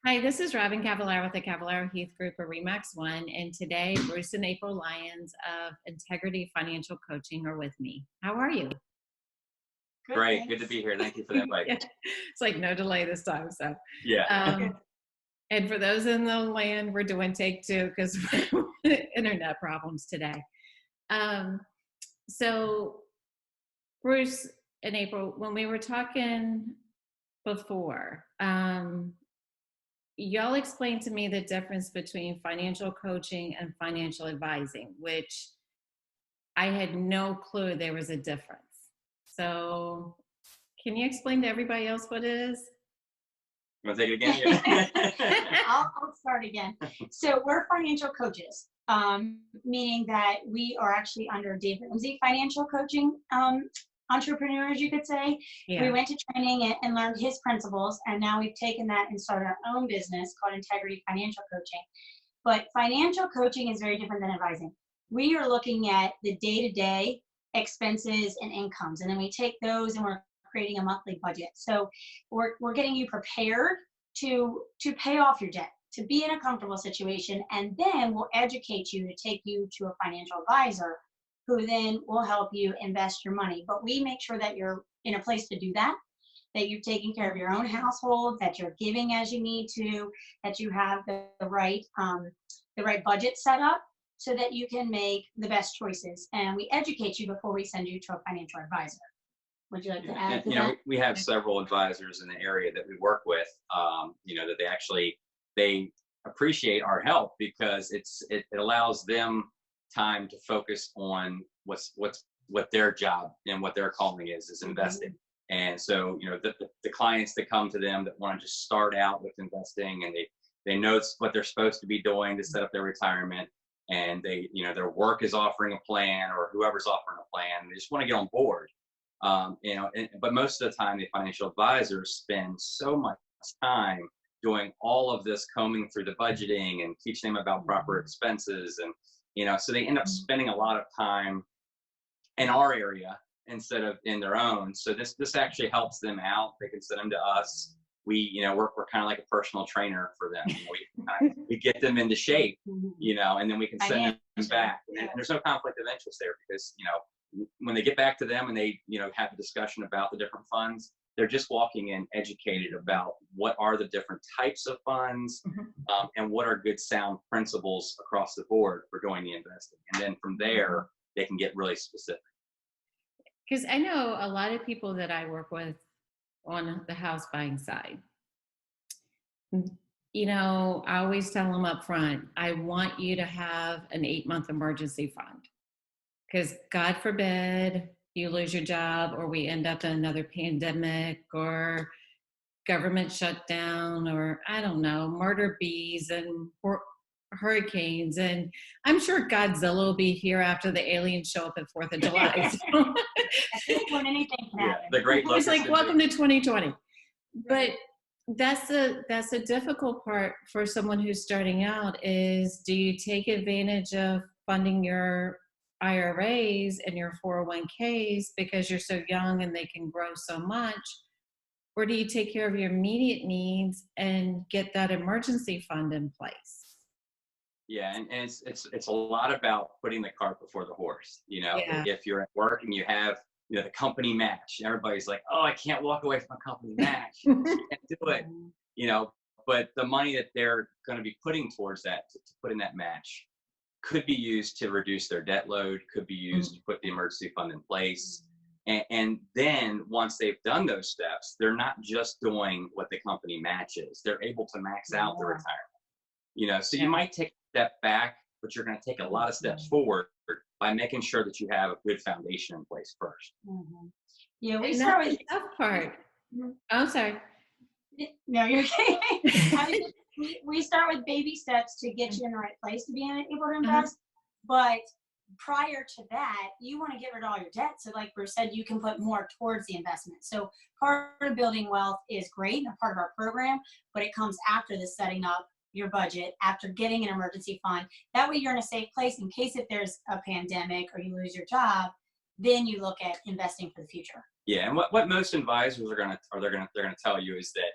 Hi, this is Robin Cavallaro with the Cavallaro Heath Group of Remax One, and today Bruce and April Lyons of Integrity Financial Coaching are with me. How are you? Good, Great. thanks. Good to be here. Thank you for the invite. Yeah, it's like no delay this time. So, Yeah. um, and for those in the land, we're doing take two because internet problems today. Um, so, Bruce and April, when we were talking before, y'all explained to me the difference between financial coaching and financial advising, which I had no clue there was a difference. So can you explain to everybody else what it is? You want to take it again? I'll start again. So we're financial coaches, meaning that we are actually under Dave Ramsey Financial Coaching entrepreneurs, you could say. Yeah. We went to training and learned his principles, and now we've taken that and started our own business called Integrity Financial Coaching. But financial coaching is very different than advising. We are looking at the day-to-day expenses and incomes, and then we take those and we're creating a monthly budget. So we're getting you prepared to pay off your debt, to be in a comfortable situation, and then we'll educate you to take you to a financial advisor who then will help you invest your money. But we make sure that you're in a place to do that, that you're taking care of your own household, that you're giving as you need to, that you have the right budget set up so that you can make the best choices. And we educate you before we send you to a financial advisor. Would you like to add to that? We have several advisors in the area that we work with, that they appreciate our help because it allows them time to focus on what their job and what their calling is investing. And so, the clients that come to them that want to just start out with investing, and they know what they're supposed to be doing to set up their retirement, and their work is offering a plan, or whoever's offering a plan, they just want to get on board. But most of the time, the financial advisors spend so much time doing all of this, combing through the budgeting and teaching them about proper expenses, and so they end up spending a lot of time in our area instead of in their own. So this actually helps them out. They can send them to us. We're kind of like a personal trainer for them. We get them into shape, and then we can send them back. And there's no conflict of interest there because when they get back to them and they have a discussion about the different funds, they're just walking in educated about what are the different types of funds, and what are good sound principles across the board for doing the investing. And then from there, they can get really specific. Because I know a lot of people that I work with on the house buying side, I always tell them up front, I want you to have an 8-month emergency fund. Because God forbid you lose your job, or we end up in another pandemic, or government shutdown, or I don't know, murder bees and hurricanes. And I'm sure Godzilla will be here after the aliens show up at 4th of July. So. When anything can happen. The great It's like, welcome to 2020. But that's a difficult part for someone who's starting out is, do you take advantage of funding your IRAs and your 401ks because you're so young and they can grow so much? Or do you take care of your immediate needs and get that emergency fund in place? Yeah, and it's a lot about putting the cart before the horse. Yeah. If you're at work and you have the company match, everybody's like, oh, I can't walk away from a company match. I can't do it. But the money that they're going to be putting towards that, to put in that match, could be used to reduce their debt load, could be used to put the emergency fund in place. And then once they've done those steps, they're not just doing what the company matches. They're able to max out the retirement. So you might take a step back, but you're going to take a lot of steps forward by making sure that you have a good foundation in place first. Yeah, we start with the tough part. I'm sorry. No, you're okay. We start with baby steps to get you in the right place to be able to invest. But prior to that, you want to get rid of all your debt. So like Bruce said, you can put more towards the investment. So part of building wealth is great and a part of our program, but it comes after the setting up your budget, after getting an emergency fund. That way you're in a safe place in case if there's a pandemic or you lose your job, then you look at investing for the future. Yeah, and what most advisors are going to tell you is that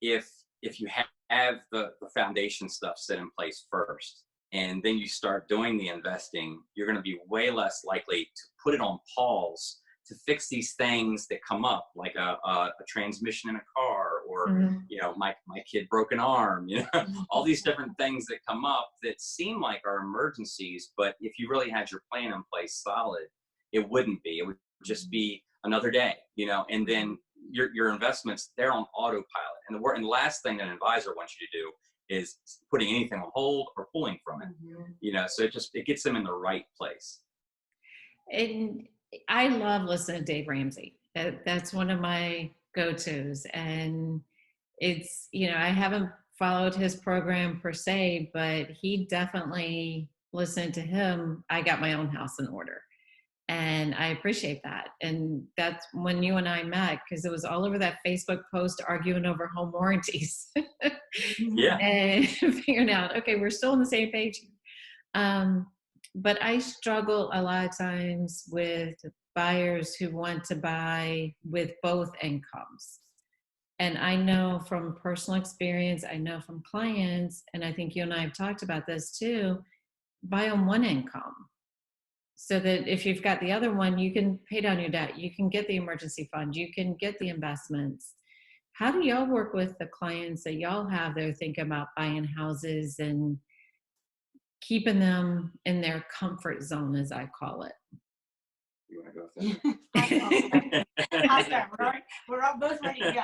if you have have the foundation stuff set in place first, and then you start doing the investing, you're going to be way less likely to put it on pause to fix these things that come up, like a transmission in a car, or my kid broke an arm, all these different things that come up that seem like are emergencies, but if you really had your plan in place solid, it wouldn't be. It would just be another day, and then your investments, they're on autopilot. And the last thing an advisor wants you to do is putting anything on hold or pulling from it. So it gets them in the right place. And I love listening to Dave Ramsey. That's one of my go-tos. And it's, I haven't followed his program per se, but he definitely, listened to him, I got my own house in order. And I appreciate that. And that's when you and I met, because it was all over that Facebook post arguing over home warranties. Yeah. And figuring out, okay, we're still on the same page. But I struggle a lot of times with buyers who want to buy with both incomes. And I know from personal experience, I know from clients, and I think you and I have talked about this too, buy on one income. So that if you've got the other one, you can pay down your debt, you can get the emergency fund, you can get the investments. How do y'all work with the clients that y'all have that are thinking about buying houses and keeping them in their comfort zone, as I call it? You want to go with that? I'll start. We're all both ready to go.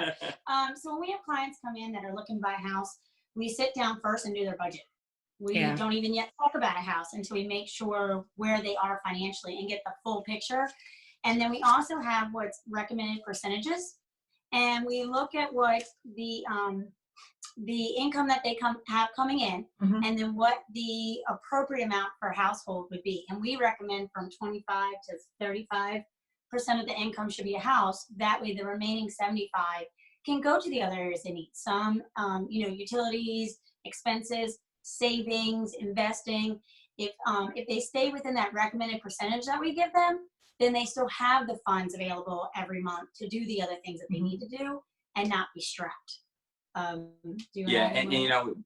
So when we have clients come in that are looking to buy a house, we sit down first and do their budget. We don't even yet talk about a house until we make sure where they are financially and get the full picture. And then we also have what's recommended percentages. And we look at what the income that they have coming in, and then what the appropriate amount per household would be. And we recommend from 25 to 35% of the income should be a house. That way the remaining 75 can go to the other areas they need. Some, utilities, expenses, savings, investing. If they stay within that recommended percentage that we give them, then they still have the funds available every month to do the other things that they need to do and not be strapped. And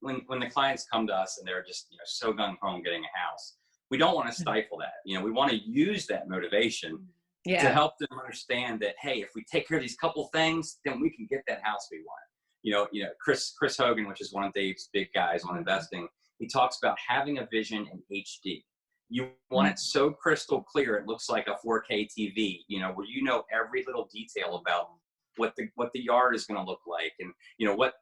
when the clients come to us and they're just so gung-ho on getting a house, we don't want to stifle that. We want to use that motivation to help them understand that, hey, if we take care of these couple things, then we can get that house we want. Chris Hogan, which is one of Dave's big guys on investing, he talks about having a vision in HD. You want it so crystal clear it looks like a 4K TV, where every little detail about what the yard is going to look like, and what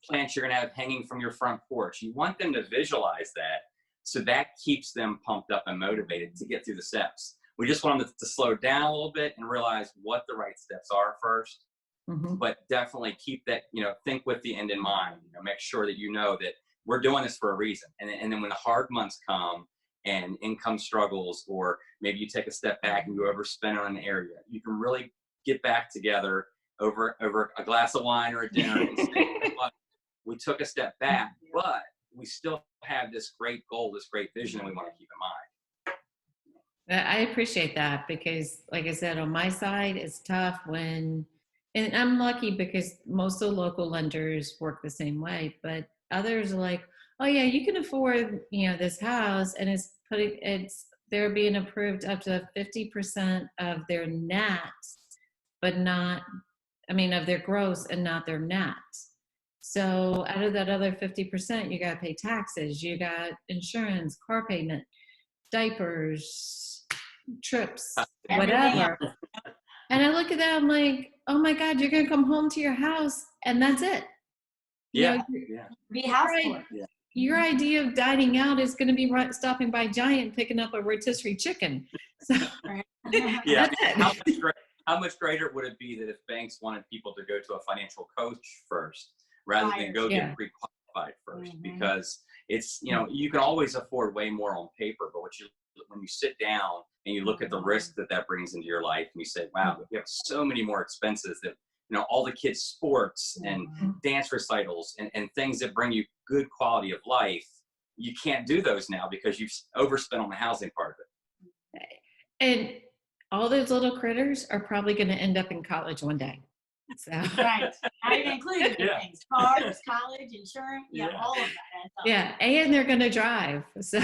plants you're going to have hanging from your front porch. You want them to visualize that, so that keeps them pumped up and motivated to get through the steps. We just want them to slow down a little bit and realize what the right steps are first. But definitely keep that, think with the end in mind. Make sure that that we're doing this for a reason. And then when the hard months come and income struggles, or maybe you take a step back and you overspend on an area, you can really get back together over a glass of wine or a dinner and say, we took a step back, but we still have this great goal, this great vision that we want to keep in mind. I appreciate that, because like I said, on my side, it's tough and I'm lucky because most of the local lenders work the same way, but others are like, oh yeah, you can afford, this house, and they're being approved up to 50% of their net, but not, of their gross and not their net. So out of that other 50%, you got to pay taxes, you got insurance, car payment, diapers, trips, whatever. And I look at that, I'm like, oh my God, you're going to come home to your house and that's it. Be house poor. Your idea of dining out is going to be stopping by Giant, picking up a rotisserie chicken. So, that's it. How much greater would it be that if banks wanted people to go to a financial coach first, rather than go get pre-qualified first? Because it's, you can always afford way more on paper, but when you sit down and you look at the risk that brings into your life, and you say, wow, we have so many more expenses that, all the kids' sports and dance recitals and things that bring you good quality of life, you can't do those now because you've overspent on the housing part of it. And all those little critters are probably going to end up in college one day. So. Right. I even included Yeah. things, cars, college, insurance, all of that. Yeah, and they're going to drive. So,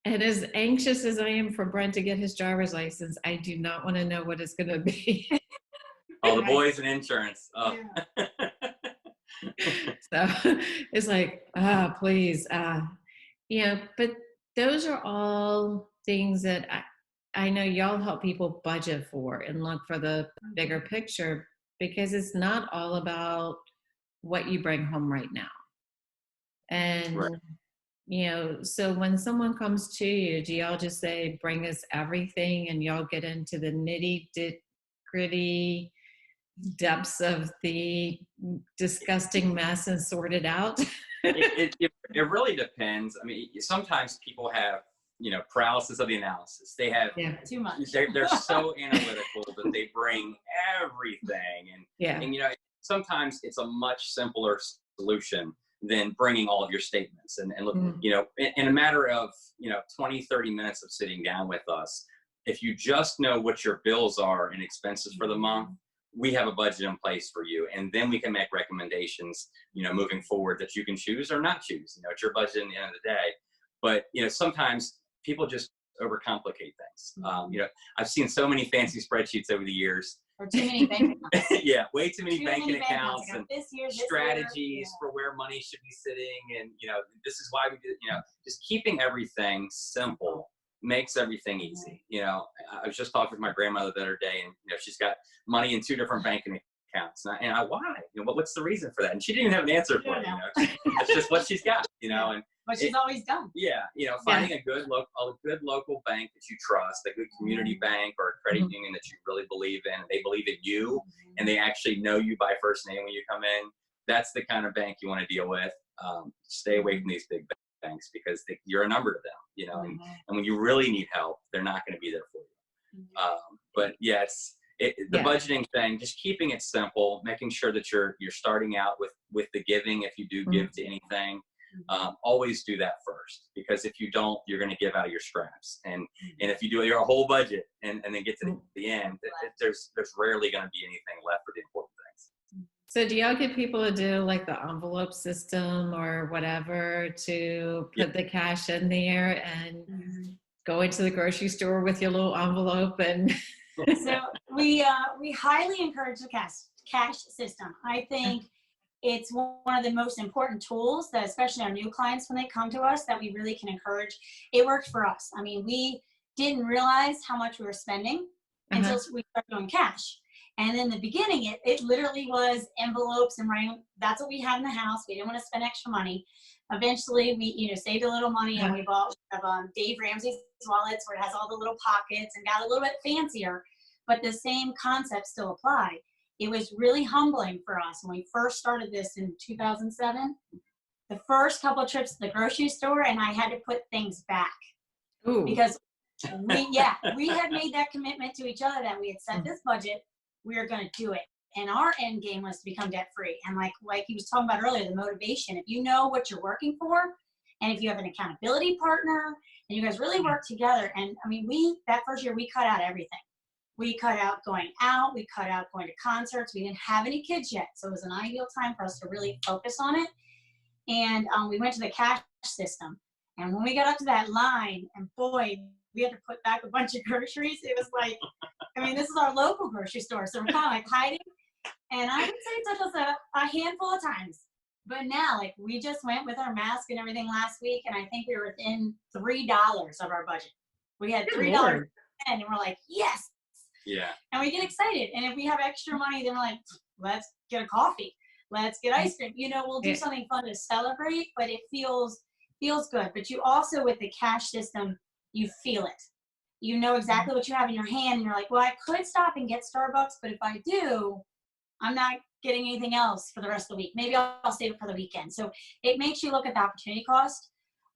and as anxious as I am for Brent to get his driver's license, I do not want to know what it's going to be. All the boys and insurance. Oh. Yeah. So it's like, please, but those are all things that I know y'all help people budget for and look for the bigger picture, because it's not all about what you bring home right now. And, Right. So when someone comes to you, do y'all just say, bring us everything, and y'all get into the nitty gritty depths of the disgusting mess and sort it out? It really depends. I mean, sometimes people have, paralysis of the analysis. They have too much. They're so analytical that they bring everything, and sometimes it's a much simpler solution than bringing all of your statements and look, in a matter of 20-30 minutes of sitting down with us, if you just know what your bills are and expenses for the month, we have a budget in place for you, and then we can make recommendations, moving forward, that you can choose or not choose. It's your budget at the end of the day. But sometimes people just overcomplicate things. I've seen so many fancy spreadsheets over the years. Or too many bank accounts. Yeah, way too many banking accounts and this strategies for where money should be sitting, and this is why we do. Just keeping everything simple makes everything easy. I was just talking with my grandmother the other day, and she's got money in 2 different banking accounts, and I why? What's the reason for that? And she didn't even have an answer for it. It's just what she's got. And what she's always done. Yeah, finding a good local bank that you trust, a good community bank or a credit union that you really believe in, and they believe in you, and they actually know you by first name when you come in. That's the kind of bank you want to deal with. Stay away from these big banks, because you're a number to them, and when you really need help, they're not going to be there for you. But yes, the budgeting thing, just keeping it simple, making sure that you're starting out with the giving. If you do give to anything, always do that first, because if you don't, you're going to give out of your scraps. And if you do your whole budget and then get to the end, there's rarely going to be anything left for the important things. So do y'all get people to do like the envelope system or whatever to put the cash in there and go into the grocery store with your little envelope? And so we highly encourage the cash system. I think it's one of the most important tools that, especially our new clients, when they come to us, that we really can encourage. It worked for us. I mean, we didn't realize how much we were spending until we started doing cash. And in the beginning, it literally was envelopes and writing. That's what we had in the house. We didn't want to spend extra money. Eventually, we saved a little money, and we bought Dave Ramsey's wallets, where it has all the little pockets, and got a little bit fancier. But the same concept still applied. It was really humbling for us when we first started this in 2007. The first couple of trips to the grocery store, and I had to put things back. Ooh. Because we had made that commitment to each other that we had set this budget, we were going to do it. And our end game was to become debt free. And like he was talking about earlier, the motivation, if you know what you're working for, and if you have an accountability partner, and you guys really work together. And I mean, that first year, we cut out everything. We cut out going out. We cut out going to concerts. We didn't have any kids yet. So it was an ideal time for us to really focus on it. And we went to the cash system. And when we got up to that line, and boy, we had to put back a bunch of groceries. It was like, I mean, this is our local grocery store. So we're kind of like hiding. And I would say it took us a handful of times. But now, like, we just went with our mask and everything last week. And I think we were within $3 of our budget. We had $3 and we're like, yes. Yeah. And we get excited. And if we have extra money, then we're like, let's get a coffee. Let's get ice cream. We'll do something fun to celebrate, but it feels good. But you also, with the cash system, you feel it. You know exactly what you have in your hand. And you're like, well, I could stop and get Starbucks, but if I do, I'm not getting anything else for the rest of the week. Maybe I'll save it for the weekend. So it makes you look at the opportunity cost.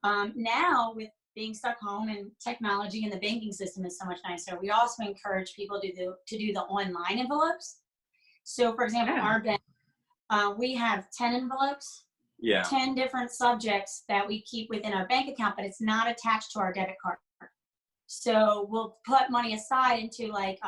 Now, with being stuck home and technology and the banking system is so much nicer, we also encourage people to do the online envelopes. So, for example, our bank, we have 10 envelopes, 10 different subjects that we keep within our bank account, but it's not attached to our debit card. So we'll put money aside into like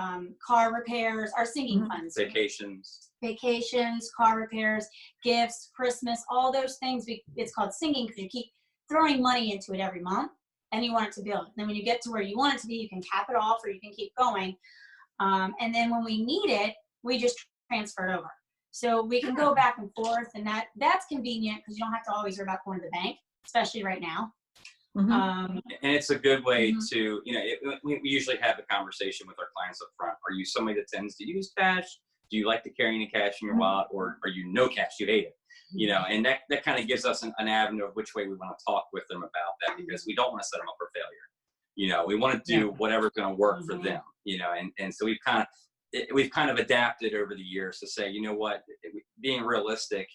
car repairs, our singing funds, vacations, car repairs, gifts, Christmas, all those things. It's called singing because you keep throwing money into it every month and you want it to build. Then when you get to where you want it to be, you can cap it off or you can keep going. And then when we need it, we just transfer it over. So we can go back and forth, and that's convenient because you don't have to always worry about going to the bank, especially right now. And it's a good way to, we usually have a conversation with our clients up front. Are you somebody that tends to use cash? Do you like to carry any cash in your wallet, or are you no cash? You hate it, and that kind of gives us an avenue of which way we want to talk with them about that, because we don't want to set them up for failure. We want to do whatever's going to work for them, and so we've kind of adapted over the years to say, you know what, being realistic,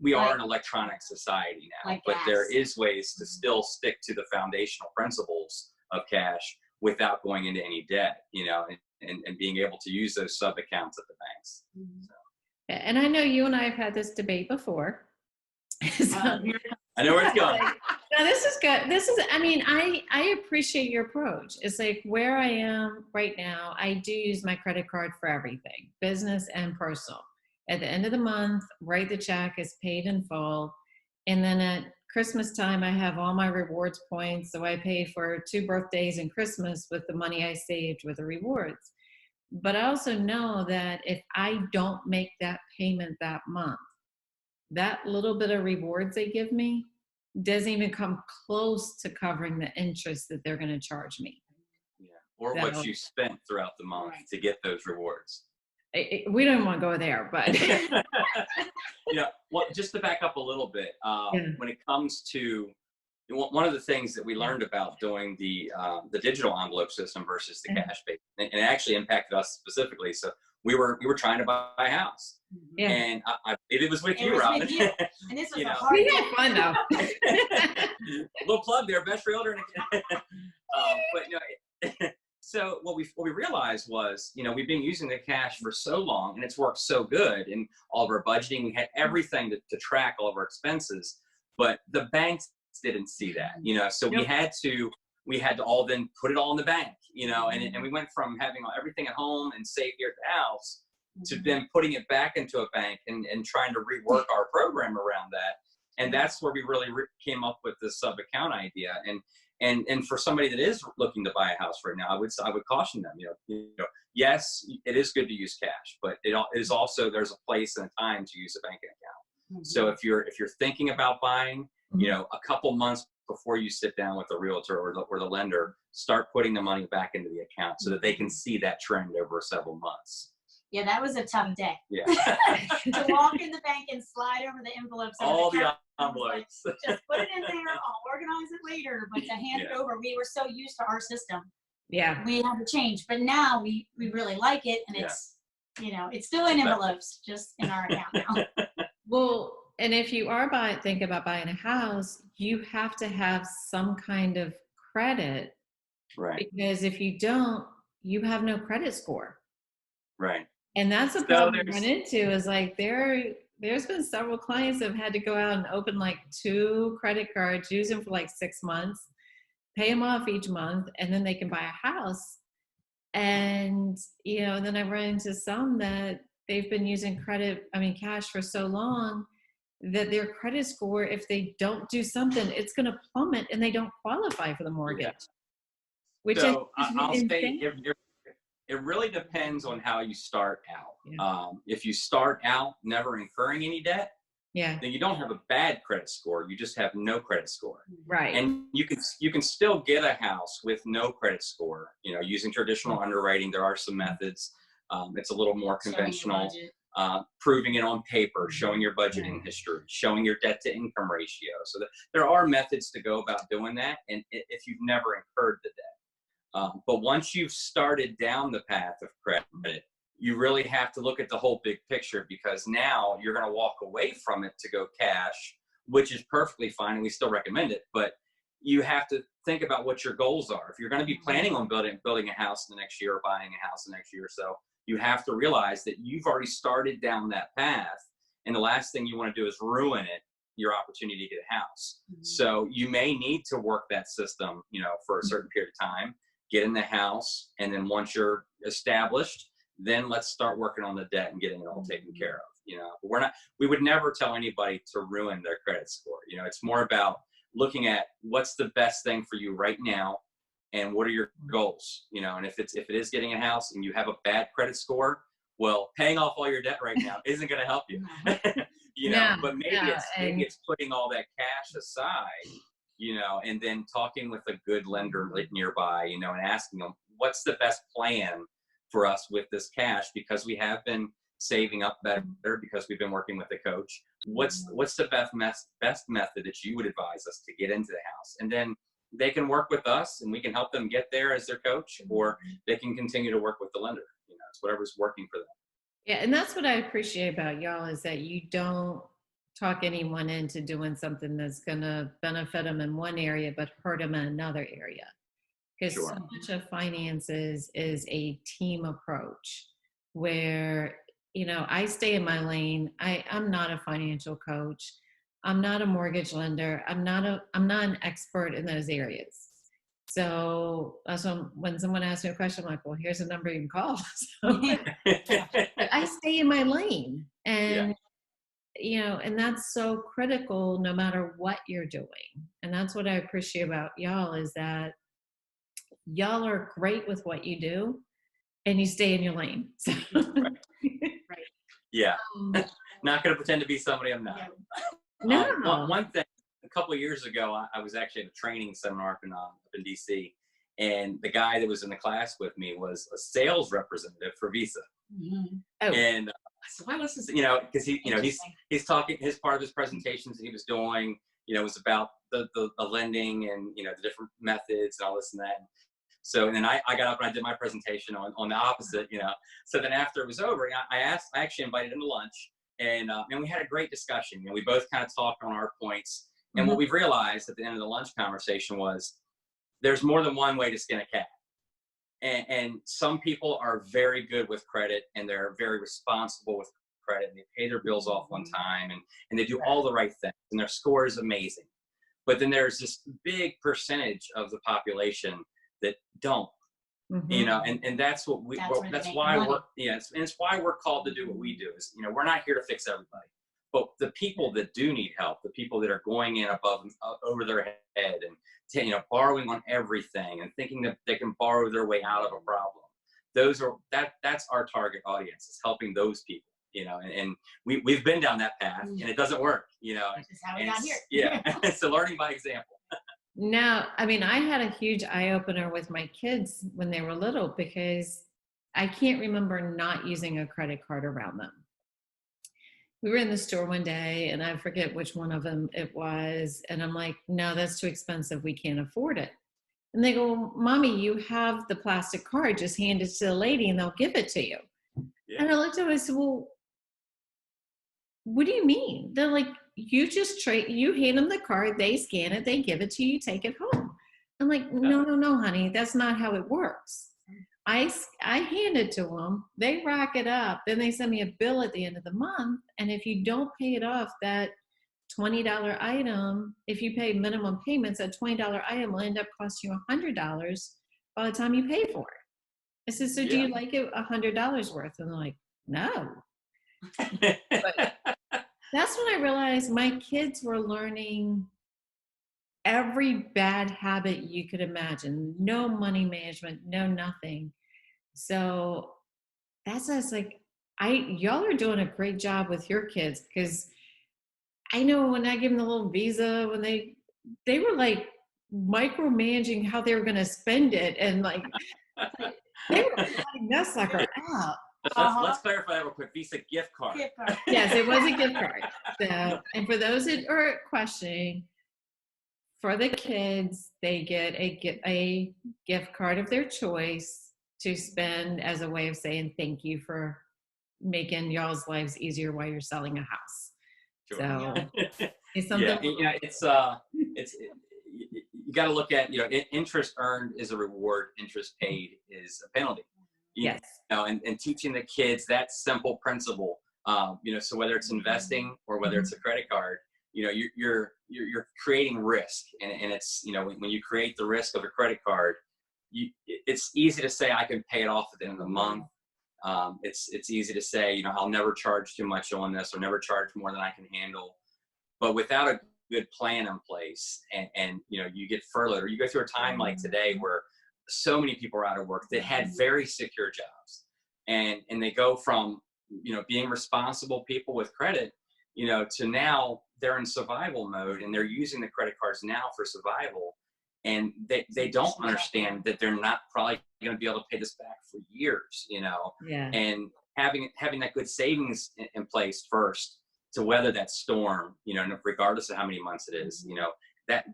we are an electronic society now, but there is ways to still stick to the foundational principles of cash without going into any debt, and being able to use those sub accounts at the banks. So. And I know you and I have had this debate before. So, I know where it's going. No, this is good. I appreciate your approach. It's like where I am right now, I do use my credit card for everything, business and personal. At the end of the month, write the check, is paid in full. And then at Christmas time, I have all my rewards points. So I pay for 2 birthdays and Christmas with the money I saved with the rewards. But I also know that if I don't make that payment that month, that little bit of rewards they give me doesn't even come close to covering the interest that they're going to charge me. Yeah. Or what you spent throughout the month to get those rewards. We don't want to go there, but well, just to back up a little bit, when it comes to one of the things that we learned about doing the digital envelope system versus the cash based, and it actually impacted us specifically. So we were trying to buy a house, and it was with you, Robin. And this was a hard we had fun though. Little plug there, best realtor. But so what we realized was, we've been using the cash for so long, and it's worked so good in all of our budgeting. We had everything to track all of our expenses, but the banks didn't see that, so we had to all then put it all in the bank, and we went from having everything at home and saved here at the house to then putting it back into a bank and trying to rework our program around that. And that's where we really came up with this sub account idea. And for somebody that is looking to buy a house right now, I would caution them, yes, it is good to use cash, but it is also, there's a place and a time to use a banking account. So if you're thinking about buying, a couple months before you sit down with the realtor or the lender, start putting the money back into the account so that they can see that trend over several months. Yeah, that was a tough day. Yeah. To walk in the bank and slide over the envelopes. All the envelopes. Just put it in there. I'll organize it later. But to hand it over, we were so used to our system. Yeah. We had to change. But now we really like it. And it's, it's still in envelopes, just in our account now. Well, and if you are thinking about buying a house, you have to have some kind of credit. Right. Because if you don't, you have no credit score. Right. And that's a problem we run into is like there's been several clients that have had to go out and open like 2 credit cards, use them for like 6 months, pay them off each month, and then they can buy a house. And, then I run into some that they've been using cash for so long that their credit score, if they don't do something, it's going to plummet and they don't qualify for the mortgage. Yeah. Which so I'll insane. say it really depends on how you start out. Yeah. If you start out never incurring any debt, then you don't have a bad credit score. You just have no credit score. Right. And you can still get a house with no credit score, using traditional underwriting. There are some methods. It's a little more conventional. Proving it on paper, showing your budgeting history, showing your debt to income ratio. So there are methods to go about doing that. And if you've never incurred the debt. But once you've started down the path of credit, you really have to look at the whole big picture, because now you're going to walk away from it to go cash, which is perfectly fine. And we still recommend it, but you have to think about what your goals are. If you're going to be planning on building a house in the next year or buying a house the next year or so, you have to realize that you've already started down that path. And the last thing you want to do is ruin your opportunity to get a house. So you may need to work that system, for a certain period of time. get in the house, and then once you're established, then let's start working on the debt and getting it all taken care of. We would never tell anybody to ruin their credit score. It's more about looking at what's the best thing for you right now, and what are your goals. And if it is getting a house and you have a bad credit score, well, paying off all your debt right now isn't going to help you. But maybe it's putting all that cash aside, and then talking with a good lender nearby, and asking them, what's the best plan for us with this cash? Because we have been saving up better, because we've been working with a coach. What's the best method that you would advise us to get into the house? And then they can work with us and we can help them get there as their coach, or they can continue to work with the lender. It's whatever's working for them. Yeah. And that's what I appreciate about y'all, is that you don't talk anyone into doing something that's going to benefit them in one area, but hurt them in another area. Because so much of finances is a team approach where, I stay in my lane. I'm not a financial coach. I'm not a mortgage lender. I'm not an expert in those areas. So when someone asks me a question, I'm like, well, here's a number you can call. So, I stay in my lane, and and that's so critical no matter what you're doing. And that's what I appreciate about y'all, is that y'all are great with what you do and you stay in your lane. So. Right. Yeah. Not going to pretend to be somebody I'm not. No. One thing, a couple of years ago, I was actually at a training seminar up in DC, and the guy that was in the class with me was a sales representative for Visa. Mm-hmm. Oh. And so I listened to, because he's talking, his part of his presentations that he was doing, was about the lending and, the different methods and all this and that. So, and then I got up and I did my presentation on the opposite, So then after it was over, I actually invited him to lunch, and we had a great discussion. We both kind of talked on our points. And what we've realized at the end of the lunch conversation was there's more than one way to skin a cat. And some people are very good with credit, and they're very responsible with credit, and they pay their bills off on time, and they do all the right things, and their score is amazing. But then there's this big percentage of the population that don't, and that's what that's why it's why we're called to do what we do. Is we're not here to fix everybody, but the people that do need help, the people that are going in over their head and borrowing on everything and thinking that they can borrow their way out of a problem, that's our target audience, is helping those people. And we've been down that path, and it doesn't work. That's just how we got here. Yeah, so learning by example. No, I mean, I had a huge eye opener with my kids when they were little, because I can't remember not using a credit card around them. We were in the store one day, and I forget which one of them it was. And I'm like, no, that's too expensive. We can't afford it. And they go, Mommy, you have the plastic card. Just hand it to the lady and they'll give it to you. Yeah. And I looked at them and I said, well, what do you mean? They're like, you hand them the card, they scan it, they give it to you, take it home. I'm like, no, honey, that's not how it works. I hand it to them, they rack it up, then they send me a bill at the end of the month. And if you don't pay it off, that $20 item, if you pay minimum payments, that $20 item will end up costing you $100 by the time you pay for it. I said, so do you like it $100 worth? And they're like, no. But that's when I realized my kids were learning every bad habit you could imagine. No money management, no nothing. So that's why it's like, y'all are doing a great job with your kids, because I know when I give them the little Visa, when they were like micromanaging how they were going to spend it, and like they were cutting that sucker out. Let's clarify that real quick. Visa gift card. Yes, it was a gift card. So, and for those that are questioning, for the kids, they get a gift card of their choice to spend as a way of saying thank you for making y'all's lives easier while you're selling a house. Sure. So it's something. You got to look at, interest earned is a reward, interest paid is a penalty. Yes. And teaching the kids that simple principle, so whether it's investing or whether it's a credit card, you're creating risk, and it's, when you create the risk of a credit card, it's easy to say I can pay it off at the end of the month. It's easy to say, you know, I'll never charge too much on this or never charge more than I can handle. But without a good plan in place, and you know, you get furloughed or you go through a time like today where so many people are out of work that had very secure jobs, and they go from, you know, being responsible people with credit, you know, to now they're in survival mode and they're using the credit cards now for survival. And they don't understand that they're not probably going to be able to pay this back for years, you know. Yeah. And having that good savings in place first to weather that storm, you know, regardless of how many months it is, you know,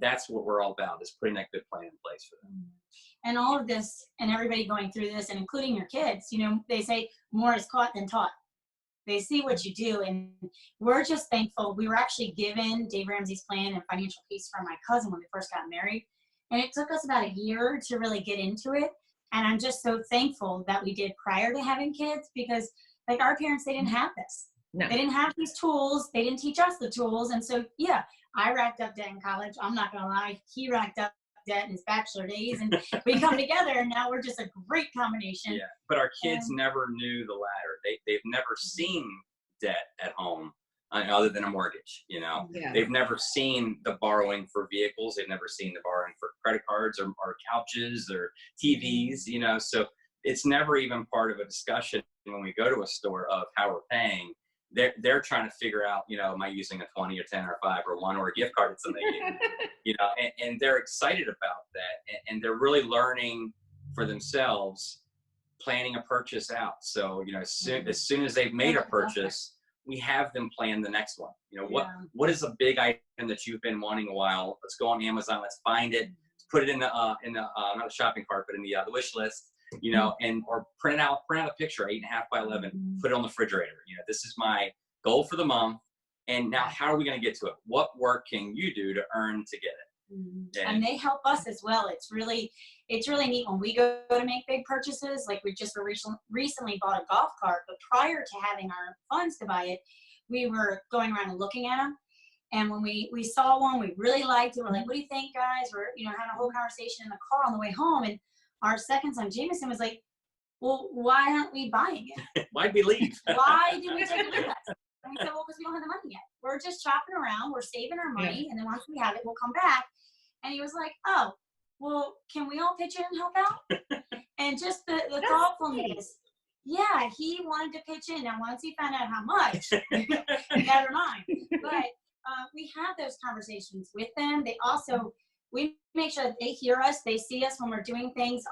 that's what we're all about, is putting that good plan in place for them. And all of this, and everybody going through this, and including your kids, you know, they say more is caught than taught. They see what you do, and we're just thankful. We were actually given Dave Ramsey's plan and financial peace from my cousin when we first got married. And it took us about a year to really get into it. And I'm just so thankful that we did prior to having kids, because like our parents, they didn't have this. No. They didn't have these tools. They didn't teach us the tools. And so, yeah, I racked up debt in college. I'm not going to lie. He racked up debt in his bachelor days, and we come together, and now we're just a great combination. Yeah, but our kids never knew the latter. They've never seen debt at home other than a mortgage, you know. Yeah. They've never seen the borrowing for vehicles. They've never seen the borrowing for credit cards or couches or TVs, you know. So it's never even part of a discussion when we go to a store of how we're paying. They're trying to figure out, you know, am I using a 20 or 10 or 5 or 1 or a gift card that somebody gave me, you know, and they're excited about that, and they're really learning for themselves, planning a purchase out. So, you know, as soon as they've made a purchase, we have them plan the next one. You know, what is a big item that you've been wanting a while? Let's go on Amazon. Let's find it. Put it in the not the shopping cart, but in the wish list. You know, or print out a picture, 8.5 by 11. Put it on the refrigerator. You know, this is my goal for the month. And now, how are we going to get to it? What work can you do to earn to get it? And they help us as well. It's really neat when we go to make big purchases. Like we just recently bought a golf cart, but prior to having our funds to buy it, we were going around and looking at them. And when we saw one we really liked it, we're like, what do you think, guys? We're, you know, having a whole conversation in the car on the way home. And our second son, Jameson, was like, well, why aren't we buying it? Why'd we leave? Why did we take it with us? And we said, well, because we don't have the money yet. We're just shopping around. We're saving our money. And then once we have it, we'll come back. And he was like, oh, well, can we all pitch in and help out? And just the thoughtfulness. Yeah, he wanted to pitch in. Now, once he found out how much, never mind. But we have those conversations with them. They also, we make sure that they hear us. They see us when we're doing things.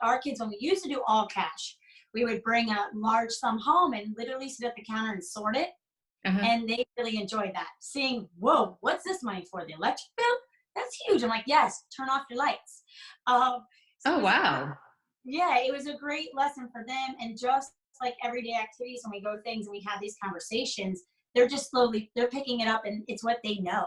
Our kids, when we used to do all cash, we would bring a large sum home and literally sit at the counter and sort it. And they really enjoyed that. Seeing, whoa, what's this money for? The electric bill? That's huge. I'm like, yes, turn off your lights. Oh, wow. Yeah, it was a great lesson for them. And just like everyday activities, when we go things and we have these conversations, they're just they're picking it up, and it's what they know.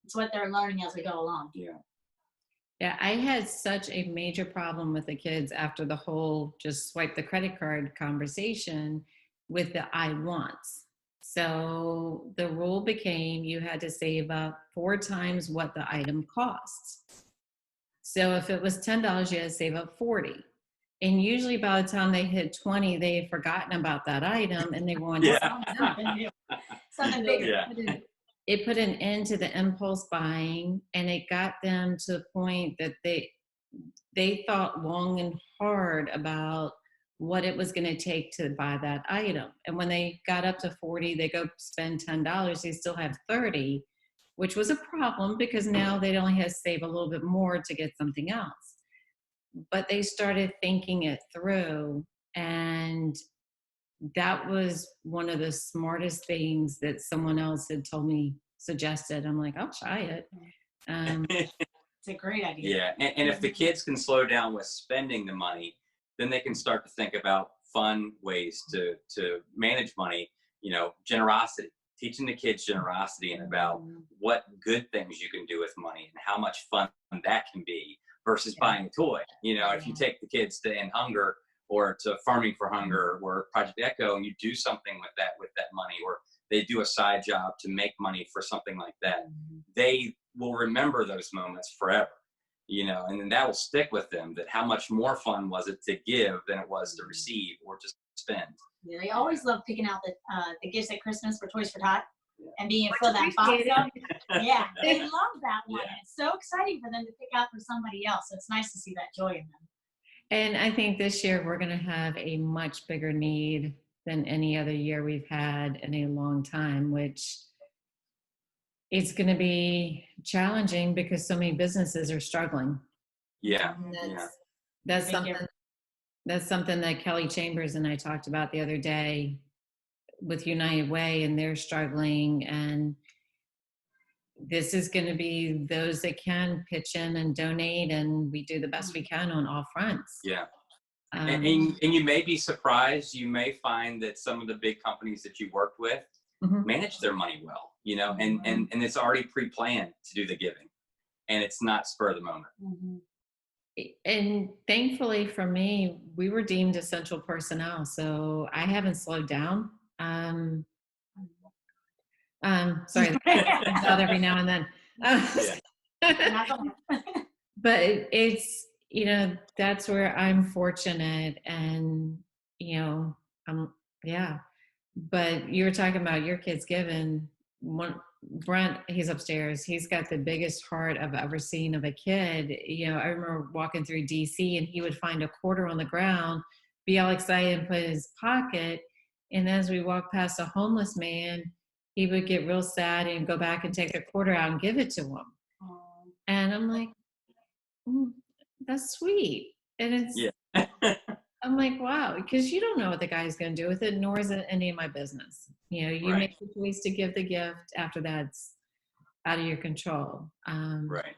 It's what they're learning as we go along. Yeah, I had such a major problem with the kids after the whole just swipe the credit card conversation with the I wants. So the rule became you had to save up 4 times what the item costs. So if it was $10, you had to save up 40. And usually by the time they hit 20, they had forgotten about that item and they wanted something bigger. It put an end to the impulse buying, and it got them to the point that they thought long and hard about what it was going to take to buy that item. And when they got up to 40, they go spend $10, they still have 30, which was a problem because now they only have to save a little bit more to get something else. But they started thinking it through, and that was one of the smartest things that someone else had suggested. I'm like, I'll try it. It's a great idea. Yeah, and if the kids can slow down with spending the money, then they can start to think about fun ways to manage money. You know, generosity, teaching the kids generosity and about what good things you can do with money and how much fun that can be versus buying a toy. You know, if you take the kids to End Hunger or to Farming for Hunger or Project Echo, and you do something with that money, or they do a side job to make money for something like that, they will remember those moments forever. and then that will stick with them, that how much more fun was it to give than it was to receive or just spend. Yeah, they always love picking out the gifts at Christmas for Toys for Tot and being able to Much fill that box appreciated. up. Yeah, they love that one. Yeah. It's so exciting for them to pick out for somebody else. So it's nice to see that joy in them. And I think this year we're going to have a much bigger need than any other year we've had in a long time, which it's going to be challenging because so many businesses are struggling. Yeah. That's, Yeah. that's Big something. difference. That's something that Kelly Chambers and I talked about the other day with United Way, and they're struggling. And this is going to be those that can pitch in and donate, and we do the best we can on all fronts. Yeah. Um, And you may be surprised. You may find that some of the big companies that you worked with mhm. manage their money well, and it's already pre-planned to do the giving, and it's not spur of the moment. Mm-hmm. And thankfully for me, we were deemed essential personnel, so I haven't slowed down. Sorry, that comes out every now and then. But it's, that's where I'm fortunate, and yeah. But you were talking about your kids giving. Brent, he's upstairs. He's got the biggest heart I've ever seen of a kid. I remember walking through DC, and he would find a quarter on the ground, be all excited and put it in his pocket. And as we walked past a homeless man, he would get real sad and go back and take the quarter out and give it to him. And I'm like, that's sweet. And it's, Yeah. I'm like, wow, because you don't know what the guy's going to do with it, nor is it any of my business. You Right. make the choice to give the gift. After that's out of your control. Right.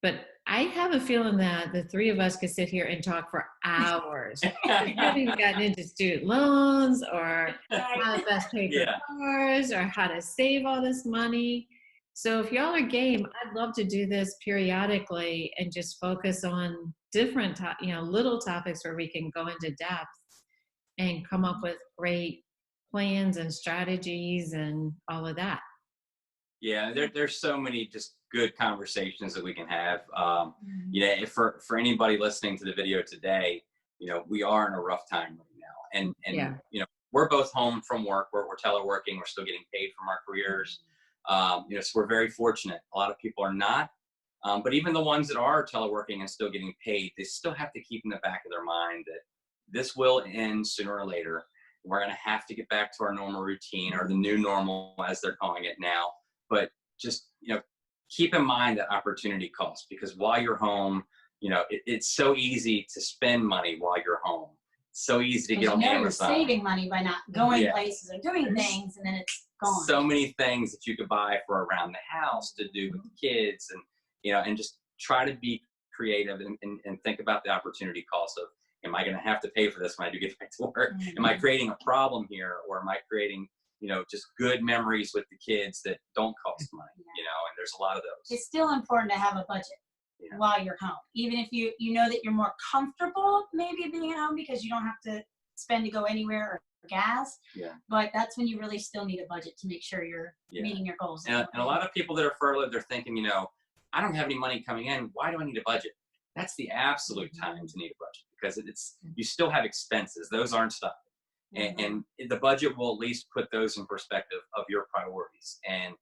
But I have a feeling that the three of us could sit here and talk for hours. We haven't even gotten into student loans or how to best pay for cars or how to save all this money. So if y'all are game, I'd love to do this periodically and just focus on different, little topics where we can go into depth and come up with great plans and strategies and all of that. Yeah, there's so many just good conversations that we can have. If for anybody listening to the video today, we are in a rough time right now, and we're both home from work. We're teleworking. We're still getting paid from our careers. So we're very fortunate. A lot of people are not, but even the ones that are teleworking and still getting paid, they still have to keep in the back of their mind that this will end sooner or later. We're going to have to get back to our normal routine, or the new normal as they're calling it now. But just, keep in mind that opportunity cost, because while you're home, it's so easy to spend money while you're home. It's so easy to get on Amazon. You're saving money by not going places or doing things, and then it's gone. So many things that you could buy for around the house to do with the kids, and just try to be creative and think about the opportunity cost of, am I going to have to pay for this when I do get back to work? Mm-hmm. Am I creating a problem here, or am I creating just good memories with the kids that don't cost money, and there's a lot of those. It's still important to have a budget while you're home. Even if you know that you're more comfortable maybe being at home because you don't have to spend to go anywhere or gas. Yeah. But that's when you really still need a budget to make sure you're meeting your goals. And a lot of people that are furloughed, they're thinking, I don't have any money coming in. Why do I need a budget? That's the absolute time to need a budget, because you still have expenses. Those aren't stopping. And the budget will at least put those in perspective of your priorities. And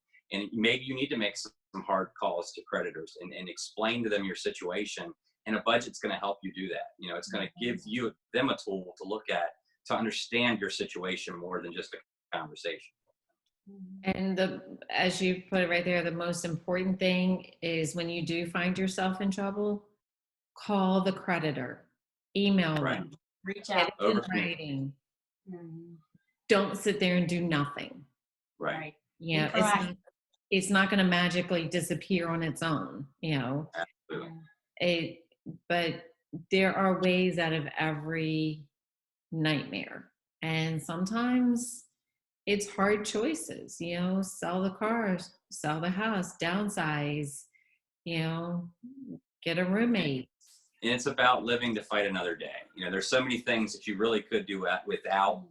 maybe you need to make some hard calls to creditors and explain to them your situation. And a budget's going to help you do that. It's going to give them a tool to look at, to understand your situation more than just a conversation. And as you put it right there, the most important thing is when you do find yourself in trouble, call the creditor, email them, reach out, in writing. Don't sit there and do nothing. Right. It's not going to magically disappear on its own, Absolutely. But there are ways out of every nightmare, and sometimes it's hard choices. Sell the cars, sell the house, downsize, get a roommate. And it's about living to fight another day. There's so many things that you really could do without,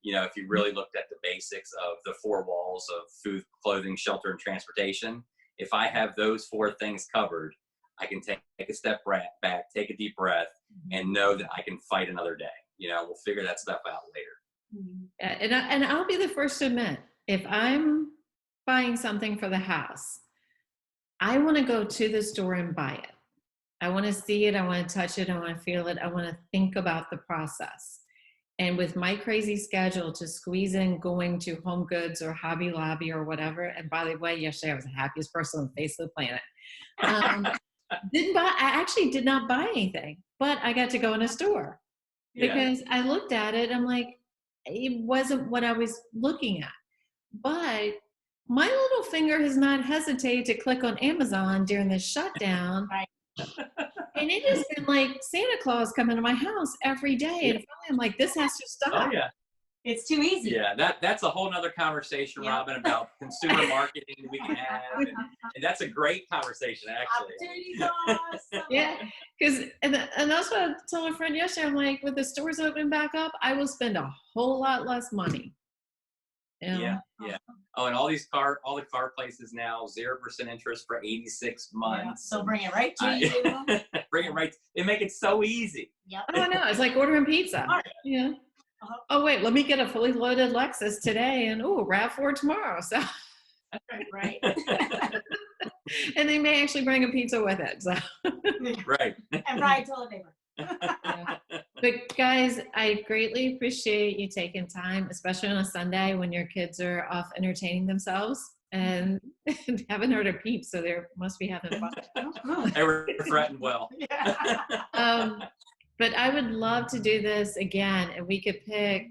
if you really looked at the basics of the four walls of food, clothing, shelter, and transportation. If I have those four things covered, I can take a step back, take a deep breath, and know that I can fight another day. We'll figure that stuff out later. And I'll be the first to admit, if I'm buying something for the house, I want to go to the store and buy it. I want to see it. I want to touch it. I want to feel it. I want to think about the process. And with my crazy schedule to squeeze in going to Home Goods or Hobby Lobby or whatever, and by the way, yesterday I was the happiest person on the face of the planet. I actually did not buy anything, but I got to go in a store because I looked at it. I'm like, it wasn't what I was looking at, but my little finger has not hesitated to click on Amazon during this shutdown. Right. And it has been like Santa Claus coming to my house every day. And finally I'm like, this has to stop. Oh, yeah. It's too easy. Yeah, that's a whole nother conversation, Robin, about consumer marketing we can have. And that's a great conversation, actually. Opportunities are awesome. Yeah, because and that's what I told my friend yesterday. I'm like, with the stores open back up, I will spend a whole lot less money. Yeah. Oh, and all the car places now, 0% interest for 86 months. Yeah. So bring it right to you. Bring it right. They make it so easy. Yep. Oh no, it's like ordering pizza. Right. Yeah. Oh wait, let me get a fully loaded Lexus today, and RAV4 tomorrow. So. Right. And they may actually bring a pizza with it. So. Right. And fried toilet paper. Yeah. But guys, I greatly appreciate you taking time, especially on a Sunday when your kids are off entertaining themselves and haven't heard a peep, so they must be having fun. They were threatened well. But I would love to do this again, and we could pick,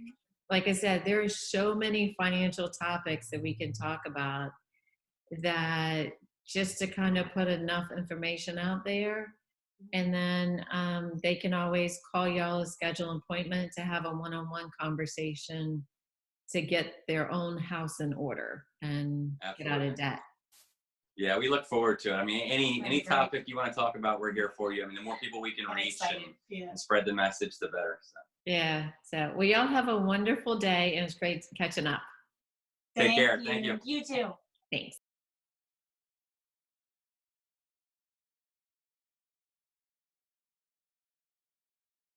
like I said, there are so many financial topics that we can talk about, that just to kind of put enough information out there. And then they can always call y'all, schedule an appointment to have a one-on-one conversation to get their own house in order and get out of debt. Yeah, we look forward to it. I mean, any topic you want to talk about, we're here for you. I mean, the more people we can reach and spread the message, the better. So. Yeah. So we all have a wonderful day, and it's great catching up. Take care. Thank you. You too. Thanks.